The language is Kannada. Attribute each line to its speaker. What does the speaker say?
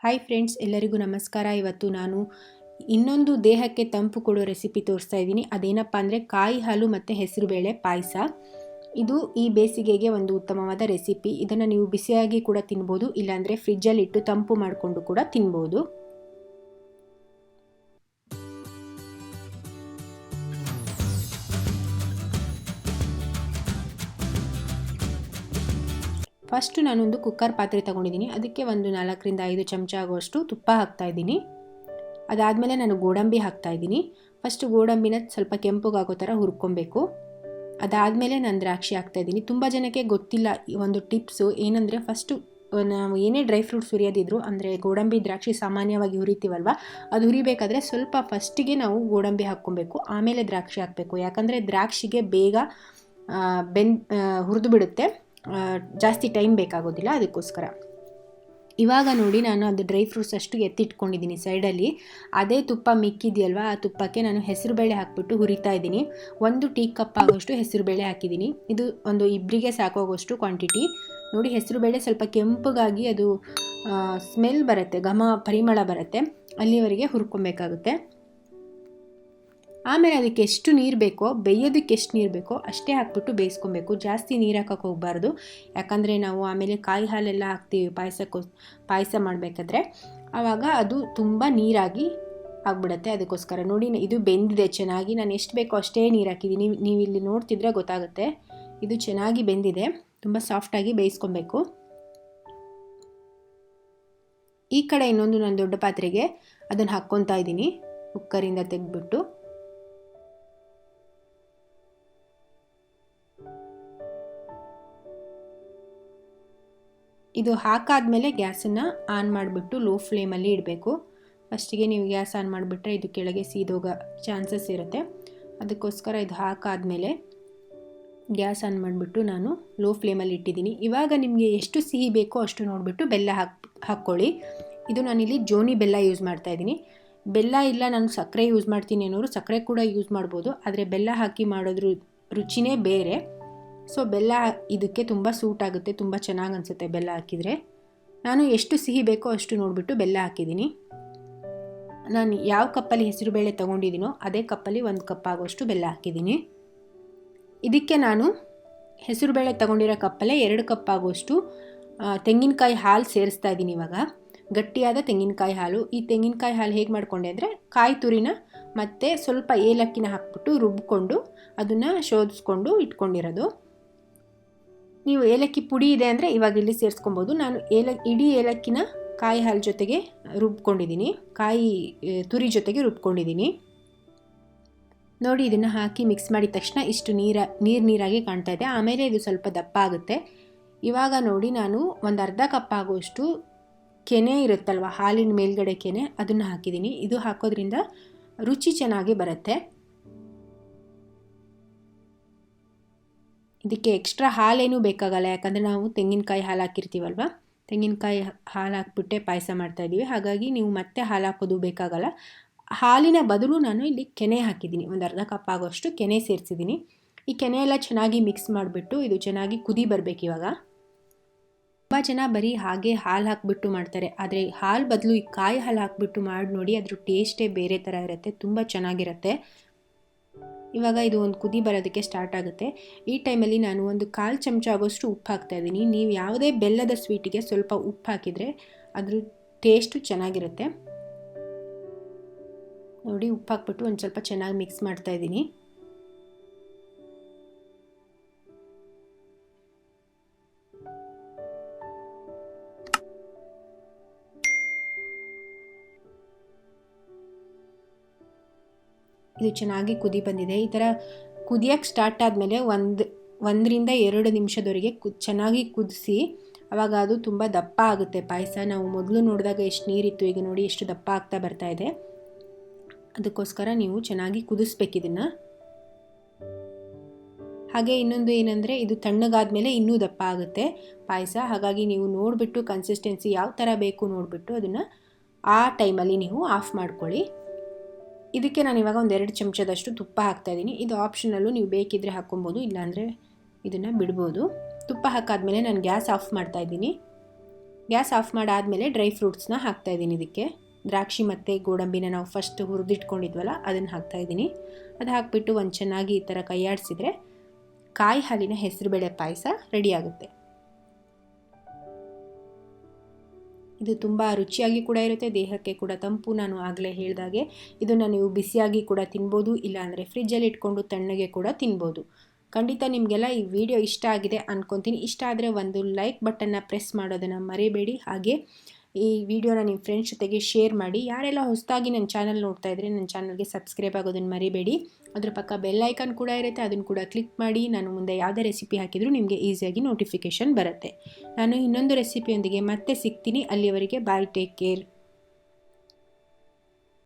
Speaker 1: ಹಾಯ್ ಫ್ರೆಂಡ್ಸ್, ಎಲ್ಲರಿಗೂ ನಮಸ್ಕಾರ. ಇವತ್ತು ನಾನು ಇನ್ನೊಂದು ದೇಹಕ್ಕೆ ತಂಪು ಕೊಡೋ ರೆಸಿಪಿ ತೋರಿಸ್ತಾ ಇದ್ದೀನಿ. ಅದೇನಪ್ಪ ಅಂದರೆ ಕಾಯಿ ಹಾಲು ಮತ್ತು ಹೆಸರುಬೇಳೆ ಪಾಯಸ. ಇದು ಈ ಬೇಸಿಗೆಗೆ ಒಂದು ಉತ್ತಮವಾದ ರೆಸಿಪಿ. ಇದನ್ನು ನೀವು ಬಿಸಿಯಾಗಿ ಕೂಡ ತಿನ್ಬೋದು, ಇಲ್ಲಾಂದರೆ ಫ್ರಿಜ್ಜಲ್ಲಿ ಇಟ್ಟು ತಂಪು ಮಾಡಿಕೊಂಡು ಕೂಡ ತಿನ್ಬೋದು. ಫಸ್ಟು ನಾನೊಂದು ಕುಕ್ಕರ್ ಪಾತ್ರೆ ತೊಗೊಂಡಿದ್ದೀನಿ. ಅದಕ್ಕೆ ಒಂದು 4ರಿಂದ 5 ಚಮಚ ಆಗುವಷ್ಟು ತುಪ್ಪ ಹಾಕ್ತಾಯಿದ್ದೀನಿ. ಅದಾದಮೇಲೆ ನಾನು ಗೋಡಂಬಿ ಹಾಕ್ತಾಯಿದ್ದೀನಿ. ಫಸ್ಟು ಗೋಡಂಬಿನ ಸ್ವಲ್ಪ ಕೆಂಪುಗಾಗೋ ಥರ ಹುರ್ಕೊಬೇಕು. ಅದಾದಮೇಲೆ ನಾನು ದ್ರಾಕ್ಷಿ ಹಾಕ್ತಾಯಿದ್ದೀನಿ. ತುಂಬ ಜನಕ್ಕೆ ಗೊತ್ತಿಲ್ಲ ಈ ಒಂದು ಟಿಪ್ಸು. ಏನಂದರೆ ಫಸ್ಟು ನಾವು ಏನೇ ಡ್ರೈ ಫ್ರೂಟ್ಸ್ ಹುರಿಯೋದಿದ್ರು, ಅಂದರೆ ಗೋಡಂಬಿ ದ್ರಾಕ್ಷಿ ಸಾಮಾನ್ಯವಾಗಿ ಹುರಿತೀವಲ್ವ, ಅದು ಹುರಿಬೇಕಾದ್ರೆ ಸ್ವಲ್ಪ ಫಸ್ಟಿಗೆ ನಾವು ಗೋಡಂಬಿ ಹಾಕ್ಕೊಬೇಕು, ಆಮೇಲೆ ದ್ರಾಕ್ಷಿ ಹಾಕಬೇಕು. ಯಾಕಂದರೆ ದ್ರಾಕ್ಷಿಗೆ ಬೇಗ ಹುರಿದು ಬಿಡುತ್ತೆ, ಜಾಸ್ತಿ ಟೈಮ್ ಬೇಕಾಗೋದಿಲ್ಲ. ಅದಕ್ಕೋಸ್ಕರ ಇವಾಗ ನೋಡಿ, ನಾನು ಅದು ಡ್ರೈ ಫ್ರೂಟ್ಸ್ ಅಷ್ಟು ಎತ್ತಿಟ್ಕೊಂಡಿದ್ದೀನಿ ಸೈಡಲ್ಲಿ. ಅದೇ ತುಪ್ಪ ಮಿಕ್ಕಿದೆಯಲ್ವ, ಆ ತುಪ್ಪಕ್ಕೆ ನಾನು ಹೆಸರುಬೇಳೆ ಹಾಕ್ಬಿಟ್ಟು ಹುರಿತಾ ಇದ್ದೀನಿ. 1 ಟೀ ಕಪ್ ಆಗೋಷ್ಟು ಹೆಸರುಬೇಳೆ ಹಾಕಿದ್ದೀನಿ. ಇದು ಒಂದು ಇಬ್ಬರಿಗೆ ಸಾಕಾಗೋಷ್ಟು ಕ್ವಾಂಟಿಟಿ. ನೋಡಿ, ಹೆಸರುಬೇಳೆ ಸ್ವಲ್ಪ ಕೆಂಪಗಾಗಿ ಅದು ಸ್ಮೆಲ್ ಬರುತ್ತೆ, ಪರಿಮಳ ಬರುತ್ತೆ, ಅಲ್ಲಿವರೆಗೆ ಹುರ್ಕೊಬೇಕಾಗುತ್ತೆ. ಆಮೇಲೆ ಅದಕ್ಕೆ ಎಷ್ಟು ನೀರು ಬೇಕೋ, ಬೇಯೋದಕ್ಕೆ ಎಷ್ಟು ನೀರು ಬೇಕೋ ಅಷ್ಟೇ ಹಾಕ್ಬಿಟ್ಟು ಬೇಯಿಸ್ಕೊಬೇಕು. ಜಾಸ್ತಿ ನೀರು ಹಾಕೋಕೆ ಹೋಗಬಾರ್ದು, ಯಾಕಂದರೆ ನಾವು ಆಮೇಲೆ ಕಾಯಿ ಹಾಲೆಲ್ಲ ಹಾಕ್ತೀವಿ ಪಾಯಸ ಮಾಡಬೇಕಾದ್ರೆ, ಆವಾಗ ಅದು ತುಂಬ ನೀರಾಗಿ ಆಗಿಬಿಡುತ್ತೆ. ಅದಕ್ಕೋಸ್ಕರ ನೋಡಿ, ಇದು ಬೆಂದಿದೆ ಚೆನ್ನಾಗಿ. ನಾನು ಎಷ್ಟು ಬೇಕೋ ಅಷ್ಟೇ ನೀರು ಹಾಕಿದ್ದೀನಿ. ನೀವು ಇಲ್ಲಿ ನೋಡ್ತಿದ್ರೆ ಗೊತ್ತಾಗುತ್ತೆ, ಇದು ಚೆನ್ನಾಗಿ ಬೆಂದಿದೆ. ತುಂಬ ಸಾಫ್ಟಾಗಿ ಬೇಯಿಸ್ಕೊಬೇಕು. ಈ ಕಡೆ ಇನ್ನೊಂದು ನಾನು ದೊಡ್ಡ ಪಾತ್ರೆಗೆ ಅದನ್ನು ಹಾಕ್ಕೊತಾ ಇದ್ದೀನಿ, ಕುಕ್ಕರಿಂದ ತೆಗೆದ್ಬಿಟ್ಟು. ಇದು ಹಾಕಾದ್ಮೇಲೆ ಗ್ಯಾಸನ್ನು ಆನ್ ಮಾಡಿಬಿಟ್ಟು ಲೋ ಫ್ಲೇಮಲ್ಲಿ ಇಡಬೇಕು. ಫಸ್ಟಿಗೆ ನೀವು ಗ್ಯಾಸ್ ಆನ್ ಮಾಡಿಬಿಟ್ರೆ ಇದು ಕೆಳಗೆ ಸೀದೋಗೋ ಚಾನ್ಸಸ್ ಇರುತ್ತೆ. ಅದಕ್ಕೋಸ್ಕರ ಇದು ಹಾಕಾದ್ಮೇಲೆ ಗ್ಯಾಸ್ ಆನ್ ಮಾಡಿಬಿಟ್ಟು ನಾನು ಲೋ ಫ್ಲೇಮಲ್ಲಿ ಇಟ್ಟಿದ್ದೀನಿ. ಇವಾಗ ನಿಮಗೆ ಎಷ್ಟು ಸಿಹಿ ಬೇಕೋ ಅಷ್ಟು ನೋಡಿಬಿಟ್ಟು ಬೆಲ್ಲ ಹಾಕ್ಕೊಳ್ಳಿ. ಇದು ನಾನಿಲ್ಲಿ ಜೋನಿ ಬೆಲ್ಲ ಯೂಸ್ ಮಾಡ್ತಾಯಿದ್ದೀನಿ. ಬೆಲ್ಲ ಇಲ್ಲ ನಾನು ಸಕ್ಕರೆ ಯೂಸ್ ಮಾಡ್ತೀನಿ ಅನ್ನೋರು ಸಕ್ಕರೆ ಕೂಡ ಯೂಸ್ ಮಾಡ್ಬೋದು, ಆದರೆ ಬೆಲ್ಲ ಹಾಕಿ ಮಾಡೋದ್ರ ರುಚಿನೇ ಬೇರೆ. ಸೊ ಬೆಲ್ಲ ಇದಕ್ಕೆ ತುಂಬ ಸೂಟ್ ಆಗುತ್ತೆ, ತುಂಬ ಚೆನ್ನಾಗಿ ಅನಿಸುತ್ತೆ ಬೆಲ್ಲ ಹಾಕಿದರೆ. ನಾನು ಎಷ್ಟು ಸಿಹಿ ಬೇಕೋ ಅಷ್ಟು ನೋಡಿಬಿಟ್ಟು ಬೆಲ್ಲ ಹಾಕಿದ್ದೀನಿ. ನಾನು ಯಾವ ಕಪ್ಪಲ್ಲಿ ಹೆಸರುಬೇಳೆ ತೊಗೊಂಡಿದ್ದೀನೋ ಅದೇ ಕಪ್ಪಲ್ಲಿ 1 ಕಪ್ ಆಗೋಷ್ಟು ಬೆಲ್ಲ ಹಾಕಿದ್ದೀನಿ. ಇದಕ್ಕೆ ನಾನು ಹೆಸರುಬೇಳೆ ತೊಗೊಂಡಿರೋ ಕಪ್ಪಲ್ಲೇ 2 ಕಪ್ ಆಗೋಷ್ಟು ತೆಂಗಿನಕಾಯಿ ಹಾಲು ಸೇರಿಸ್ತಾ ಇದ್ದೀನಿ. ಇವಾಗ ಗಟ್ಟಿಯಾದ ತೆಂಗಿನಕಾಯಿ ಹಾಲು. ಈ ತೆಂಗಿನಕಾಯಿ ಹಾಲು ಹೇಗೆ ಮಾಡಿಕೊಂಡೆ ಅಂದರೆ, ಕಾಯಿ ತುರಿನ ಮತ್ತು ಸ್ವಲ್ಪ ಏಲಕ್ಕಿನ ಹಾಕ್ಬಿಟ್ಟು ರುಬ್ಕೊಂಡು ಅದನ್ನು ಶೋಧಿಸ್ಕೊಂಡು ಇಟ್ಕೊಂಡಿರೋದು. ನೀವು ಏಲಕ್ಕಿ ಪುಡಿ ಇದೆ ಅಂದರೆ ಇವಾಗ ಇಲ್ಲಿ ಸೇರಿಸ್ಕೊಬೋದು. ನಾನು ಇಡೀ ಏಲಕ್ಕಿನ ಕಾಯಿ ಹಾಲು ಜೊತೆಗೆ ರುಬ್ಕೊಂಡಿದ್ದೀನಿ, ಕಾಯಿ ತುರಿ ಜೊತೆಗೆ ರುಬ್ಕೊಂಡಿದ್ದೀನಿ. ನೋಡಿ, ಇದನ್ನು ಹಾಕಿ ಮಿಕ್ಸ್ ಮಾಡಿದ ತಕ್ಷಣ ಇಷ್ಟು ನೀರಾಗಿ ಕಾಣ್ತಾ ಇದೆ. ಆಮೇಲೆ ಇದು ಸ್ವಲ್ಪ ದಪ್ಪ ಆಗುತ್ತೆ. ಇವಾಗ ನೋಡಿ, ನಾನು ಒಂದು ಅರ್ಧ ಕಪ್ ಆಗುವಷ್ಟು ಕೆನೆ ಇರುತ್ತಲ್ವ, ಹಾಲಿನ ಮೇಲ್ಗಡೆ ಕೆನೆ, ಅದನ್ನು ಹಾಕಿದ್ದೀನಿ. ಇದು ಹಾಕೋದ್ರಿಂದ ರುಚಿ ಚೆನ್ನಾಗಿ ಬರುತ್ತೆ. ಇದಕ್ಕೆ ಎಕ್ಸ್ಟ್ರಾ ಹಾಲೇನೂ ಬೇಕಾಗಲ್ಲ, ಯಾಕಂದರೆ ನಾವು ತೆಂಗಿನಕಾಯಿ ಹಾಲು ಹಾಕಿರ್ತೀವಲ್ವ, ತೆಂಗಿನಕಾಯಿ ಹಾಲು ಹಾಕ್ಬಿಟ್ಟೆ ಪಾಯಸ ಮಾಡ್ತಾಯಿದ್ದೀವಿ. ಹಾಗಾಗಿ ನೀವು ಮತ್ತೆ ಹಾಲು ಹಾಕೋದು ಬೇಕಾಗಲ್ಲ. ಹಾಲಿನ ಬದಲು ನಾನು ಇಲ್ಲಿ ಕೆನೆ ಹಾಕಿದ್ದೀನಿ, ಒಂದು ಅರ್ಧ ಕಪ್ ಆಗೋಷ್ಟು ಕೆನೆ ಸೇರಿಸಿದ್ದೀನಿ. ಈ ಕೆನೆ ಎಲ್ಲ ಚೆನ್ನಾಗಿ ಮಿಕ್ಸ್ ಮಾಡಿಬಿಟ್ಟು ಇದು ಚೆನ್ನಾಗಿ ಕುದಿ ಬರಬೇಕು. ಇವಾಗ ತುಂಬ ಜನ ಬರೀ ಹಾಗೆ ಹಾಲು ಹಾಕಿಬಿಟ್ಟು ಮಾಡ್ತಾರೆ, ಆದರೆ ಹಾಲು ಬದಲು ಈ ಕಾಯಿ ಹಾಲು ಹಾಕಿಬಿಟ್ಟು ಮಾಡಿ ನೋಡಿ, ಅದ್ರ ಟೇಸ್ಟೇ ಬೇರೆ ಥರ ಇರುತ್ತೆ, ತುಂಬ ಚೆನ್ನಾಗಿರುತ್ತೆ. ಇವಾಗ ಇದು ಒಂದು ಕುದಿ ಬರೋದಕ್ಕೆ ಸ್ಟಾರ್ಟ್ ಆಗುತ್ತೆ. ಈ ಟೈಮಲ್ಲಿ ನಾನು ಒಂದು 1/4 ಚಮಚ ಆಗೋಷ್ಟು ಉಪ್ಪು ಹಾಕ್ತಾಯಿದ್ದೀನಿ. ನೀವು ಯಾವುದೇ ಬೆಲ್ಲದ ಸ್ವೀಟಿಗೆ ಸ್ವಲ್ಪ ಉಪ್ಪು ಹಾಕಿದರೆ ಅದ್ರ ಟೇಸ್ಟು ಚೆನ್ನಾಗಿರುತ್ತೆ. ನೋಡಿ, ಉಪ್ಪು ಹಾಕ್ಬಿಟ್ಟು ಒಂದು ಸ್ವಲ್ಪ ಚೆನ್ನಾಗಿ ಮಿಕ್ಸ್ ಮಾಡ್ತಾಯಿದ್ದೀನಿ. ಇದು ಚೆನ್ನಾಗಿ ಕುದಿ ಬಂದಿದೆ. ಈ ಥರ ಕುದಿಯೋಕ್ಕೆ ಸ್ಟಾರ್ಟ್ ಆದಮೇಲೆ 1ರಿಂದ 2 ನಿಮಿಷದವರೆಗೆ ಚೆನ್ನಾಗಿ ಕುದಿಸಿ, ಆವಾಗ ಅದು ತುಂಬ ದಪ್ಪ ಆಗುತ್ತೆ ಪಾಯಸ. ನಾವು ಮೊದಲು ನೋಡಿದಾಗ ಎಷ್ಟು ನೀರಿತ್ತು, ಈಗ ನೋಡಿ ಎಷ್ಟು ದಪ್ಪ ಆಗ್ತಾ ಬರ್ತಾ ಇದೆ. ಅದಕ್ಕೋಸ್ಕರ ನೀವು ಚೆನ್ನಾಗಿ ಕುದಿಸ್ಬೇಕು ಇದನ್ನು. ಹಾಗೆ ಇನ್ನೊಂದು ಏನಂದರೆ, ಇದು ತಣ್ಣಗಾದ್ಮೇಲೆ ಇನ್ನೂ ದಪ್ಪ ಆಗುತ್ತೆ ಪಾಯಸ. ಹಾಗಾಗಿ ನೀವು ನೋಡಿಬಿಟ್ಟು ಕನ್ಸಿಸ್ಟೆನ್ಸಿ ಯಾವ ಥರ ಬೇಕು ನೋಡಿಬಿಟ್ಟು ಅದನ್ನು ಆ ಟೈಮಲ್ಲಿ ನೀವು ಆಫ್ ಮಾಡ್ಕೊಳ್ಳಿ. ಇದಕ್ಕೆ ನಾನು ಇವಾಗ ಒಂದು 2 ಚಮಚದಷ್ಟು ತುಪ್ಪ ಹಾಕ್ತಾಯಿದ್ದೀನಿ. ಇದು ಆಪ್ಷನಲ್ಲು, ನೀವು ಬೇಕಿದ್ದರೆ ಹಾಕ್ಕೊಬೋದು, ಇಲ್ಲಾಂದರೆ ಇದನ್ನು ಬಿಡ್ಬೋದು. ತುಪ್ಪ ಹಾಕಾದ್ಮೇಲೆ ನಾನು ಗ್ಯಾಸ್ ಆಫ್ ಮಾಡ್ತಾಯಿದ್ದೀನಿ. ಗ್ಯಾಸ್ ಆಫ್ ಮಾಡಾದಮೇಲೆ ಡ್ರೈ ಫ್ರೂಟ್ಸ್ನ ಹಾಕ್ತಾಯಿದ್ದೀನಿ. ಇದಕ್ಕೆ ದ್ರಾಕ್ಷಿ ಮತ್ತು ಗೋಡಂಬಿನ ನಾವು ಫಸ್ಟ್ ಹುರಿದಿಟ್ಕೊಂಡಿದ್ವಲ್ಲ ಅದನ್ನು ಹಾಕ್ತಾಯಿದ್ದೀನಿ. ಅದು ಹಾಕಿಬಿಟ್ಟು ಒಂದು ಚೆನ್ನಾಗಿ ಈ ಥರ ಕೈಯಾಡಿಸಿದ್ರೆ ಕಾಯಿ ಹಾಲಿನ ಹೆಸರುಬೇಳೆ ಪಾಯಸ ರೆಡಿಯಾಗುತ್ತೆ. ಇದು ತುಂಬ ರುಚಿಯಾಗಿ ಕೂಡ ಇರುತ್ತೆ, ದೇಹಕ್ಕೆ ಕೂಡ ತಂಪು. ನಾನು ಆಗಲೇ ಹೇಳಿದಾಗೆ ಇದನ್ನು ನೀವು ಬಿಸಿಯಾಗಿ ಕೂಡ ತಿನ್ಬೋದು, ಇಲ್ಲಾಂದರೆ ಫ್ರಿಜ್ಜಲ್ಲಿ ಇಟ್ಕೊಂಡು ತಣ್ಣಗೆ ಕೂಡ ತಿನ್ಬೋದು. ಖಂಡಿತ ನಿಮಗೆಲ್ಲ ಈ ವಿಡಿಯೋ ಇಷ್ಟ ಆಗಿದೆ ಅಂದ್ಕೊತೀನಿ. ಇಷ್ಟ ಆದರೆ ಒಂದು ಲೈಕ್ ಬಟನ್ನ ಪ್ರೆಸ್ ಮಾಡೋದನ್ನು ಮರಿಬೇಡಿ. ಹಾಗೆ ಈ ವಿಡಿಯೋನ ನಿಮ್ಮ ಫ್ರೆಂಡ್ಸ್ ಜೊತೆಗೆ ಶೇರ್ ಮಾಡಿ. ಯಾರೆಲ್ಲ ಹೊಸದಾಗಿ ನನ್ನ ಚಾನಲ್ ನೋಡ್ತಾ ಇದ್ದರೆ ನನ್ನ ಚಾನಲ್ಗೆ ಸಬ್ಸ್ಕ್ರೈಬ್ ಆಗೋದನ್ನು ಮರಿಬೇಡಿ. ಅದರ ಪಕ್ಕ ಬೆಲ್ ಐಕಾನ್ ಕೂಡ ಇರುತ್ತೆ, ಅದನ್ನು ಕೂಡ ಕ್ಲಿಕ್ ಮಾಡಿ. ನಾನು ಮುಂದೆ ಯಾವುದೇ ರೆಸಿಪಿ ಹಾಕಿದರೂ ನಿಮಗೆ ಈಸಿಯಾಗಿ ನೋಟಿಫಿಕೇಷನ್ ಬರುತ್ತೆ. ನಾನು ಇನ್ನೊಂದು ರೆಸಿಪಿಯೊಂದಿಗೆ ಮತ್ತೆ ಸಿಗ್ತೀನಿ. ಅಲ್ಲಿಯವರೆಗೆ ಬಾಯ್, ಟೇಕ್ ಕೇರ್.